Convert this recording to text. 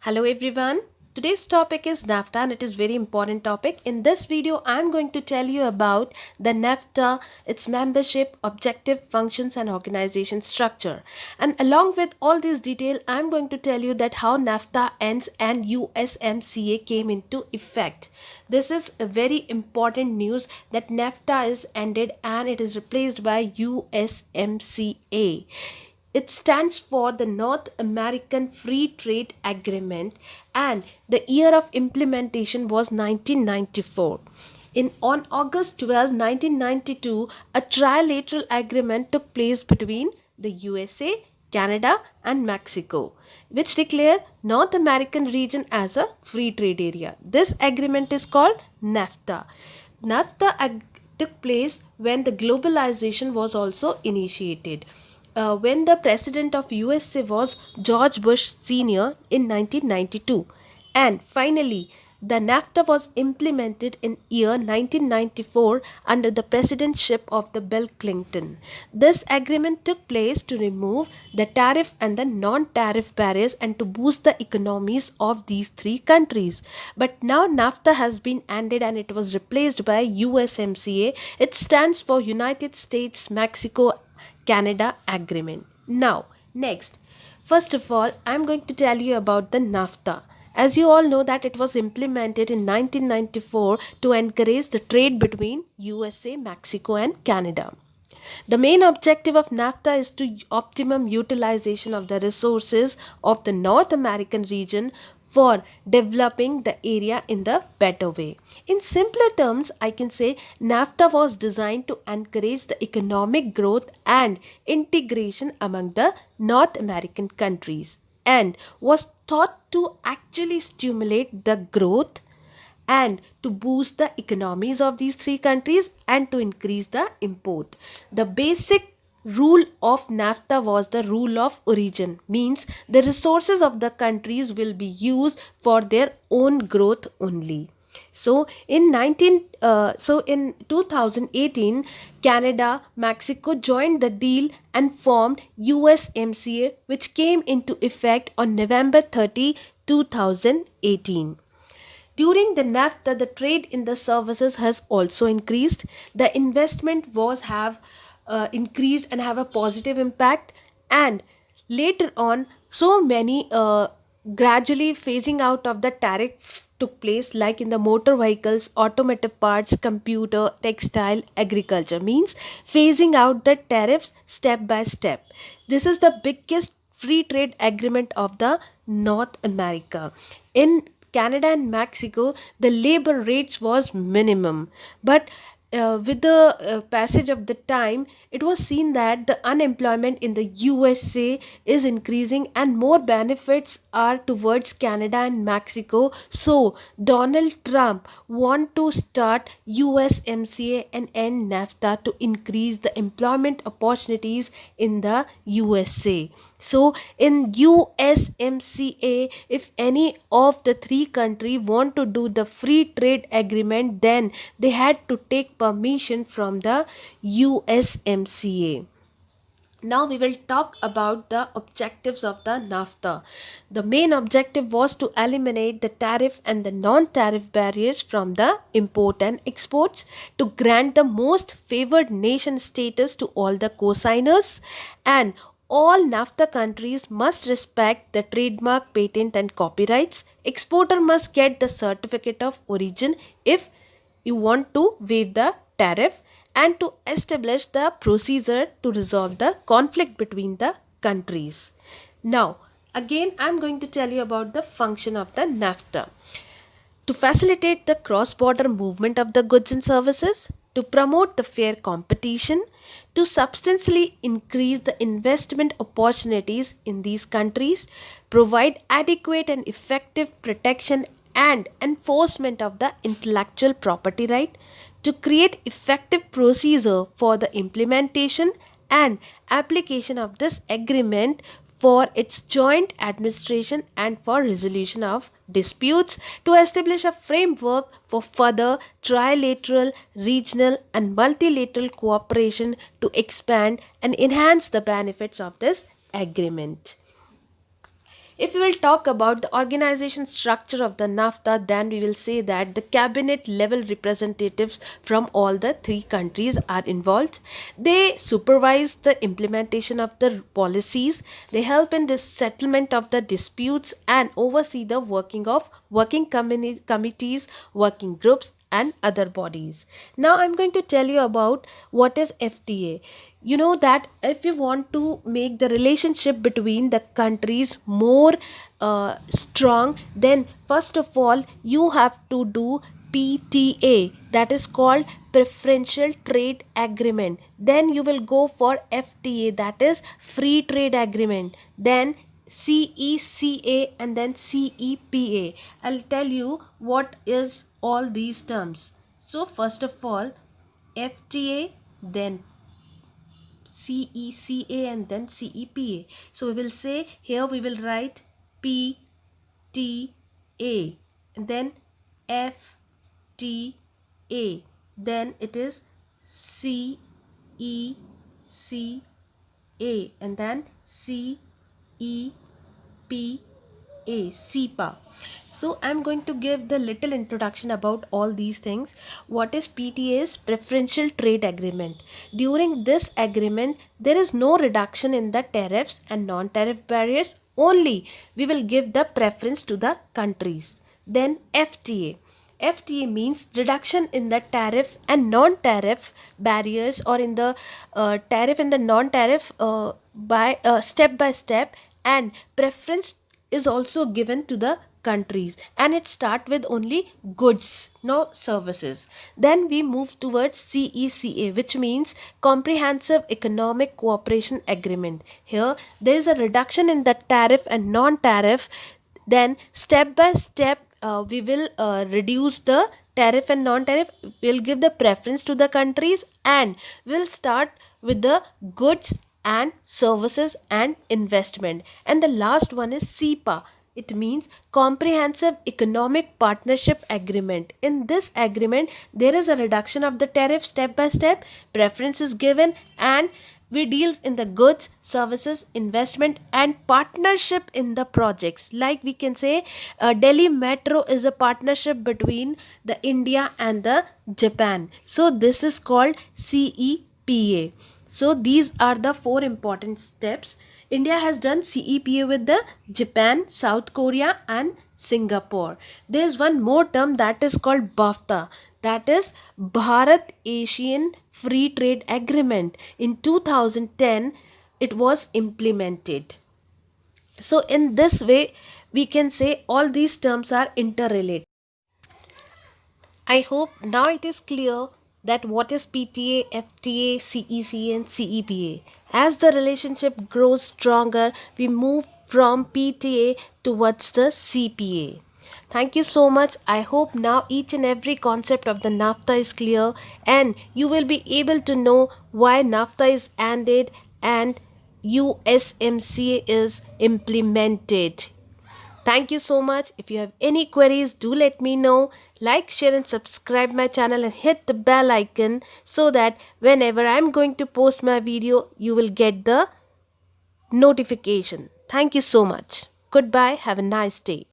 Hello everyone. Today's topic is NAFTA and it is very important topic. In this video I am going to tell you about the NAFTA, its membership, objective, functions and organization structure. And along with all these detail I am going to tell you that how NAFTA ends and USMCA came into effect. This is a very important news that NAFTA is ended and it is replaced by USMCA. It stands for the North American Free Trade Agreement and the year of implementation was 1994. On August 12, 1992, a trilateral agreement took place between the USA, Canada and Mexico, which declared North American region as a free trade area. This agreement is called NAFTA. Took place when the globalization was also initiated when the president of USA was George Bush Sr. in 1992. And finally, the NAFTA was implemented in year 1994 under the presidency of the Bill Clinton. This agreement took place to remove the tariff and the non-tariff barriers and to boost the economies of these three countries. But now NAFTA has been ended and it was replaced by USMCA. It stands for United States, Mexico Canada Agreement. Now, next, first of all, I am going to tell you about the NAFTA. As you all know that it was implemented in 1994 to encourage the trade between USA, Mexico and Canada. The main objective of NAFTA is to optimum utilization of the resources of the North American region for developing the area in the better way. In simpler terms, I can say NAFTA was designed to encourage the economic growth and integration among the North American countries and was thought to actually stimulate the growth and to boost the economies of these three countries and to increase the import. The basic rule of NAFTA was the rule of origin, means the resources of the countries will be used for their own growth only. In 2018, Canada, Mexico joined the deal and formed USMCA, which came into effect on November 30, 2018. During the NAFTA, the trade in the services has also increased. The investment was have increased and have a positive impact. And later on, so many gradually phasing out of the tariff took place, like in the motor vehicles, automotive parts, computer, textile, agriculture. Means phasing out the tariffs step by step. This is the biggest free trade agreement of the North America. In Canada and Mexico, the labor rates was minimum. But with the passage of the time, it was seen that the unemployment in the USA is increasing and more benefits are towards Canada and Mexico. So Donald Trump want to start USMCA and end NAFTA to increase the employment opportunities in the USA. So in USMCA, if any of the three countries want to do the free trade agreement, then they had to take permission from the USMCA. Now we will talk about the objectives of the NAFTA. The main objective was to eliminate the tariff and the non-tariff barriers from the import and exports, to grant the most favored nation status to all the co-signers, and all NAFTA countries must respect the trademark, patent and copyrights. Exporter must get the certificate of origin if you want to waive the tariff, and to establish the procedure to resolve the conflict between the countries. Now, again, I am going to tell you about the function of the NAFTA. To facilitate the cross-border movement of the goods and services, to promote the fair competition, to substantially increase the investment opportunities in these countries, provide adequate and effective protection and enforcement of the intellectual property right, to create effective procedure for the implementation and application of this agreement for its joint administration and for resolution of disputes, to establish a framework for further trilateral, regional and multilateral cooperation to expand and enhance the benefits of this agreement. If we will talk about the organization structure of the NAFTA, then we will say that the cabinet level representatives from all the three countries are involved. They supervise the implementation of the policies, they help in the settlement of the disputes and oversee the working of committees, working groups and other bodies. Now I'm going to tell you about what is FTA. You know that if you want to make the relationship between the countries more strong, then first of all you have to do PTA, that is called preferential trade agreement. Then you will go for FTA, that is free trade agreement. Then CECA and then CEPA. I'll tell you what is all these terms. So first of all FTA, then CECA and then CEPA. So we will say here we will write PTA and then FTA, then it is CECA and then CEPA, SEPA. So I'm going to give the little introduction about all these things. What is PTA? Is preferential trade agreement. During this agreement, there is no reduction in the tariffs and non-tariff barriers. Only we will give the preference to the countries. Then FTA. FTA means reduction in the tariff and non-tariff barriers, or in the tariff and the non-tariff by step by step, and preference is also given to the countries, and it start with only goods, no services. Then we move towards CECA, which means comprehensive economic cooperation agreement. Here there is a reduction in the tariff and non-tariff, then step by step we will reduce the tariff and non-tariff, will give the preference to the countries, and will start with the goods and services and investment. And the last one is SEPA. It means comprehensive economic partnership agreement. In this agreement there is a reduction of the tariff step by step, preference is given, and we deal in the goods, services, investment and partnership in the projects. Like we can say Delhi Metro is a partnership between the India and the Japan. So this is called CEPA. So these are the four important steps. India has done CEPA with the Japan, South Korea and Singapore. There is one more term that is called BAFTA, that is Bharat Asian Free Trade Agreement. In 2010 it was implemented. So in this way we can say all these terms are interrelated. I hope now it is clear that what is PTA, FTA, CEC and CEPA. As the relationship grows stronger, we move from PTA towards the CPA. Thank you so much. I hope now each and every concept of the NAFTA is clear, and you will be able to know why NAFTA is ended and USMCA is implemented. Thank you so much. If you have any queries, do let me know. Like, share and subscribe my channel and hit the bell icon so that whenever I'm going to post my video, you will get the notification. Thank you so much. Goodbye. Have a nice day.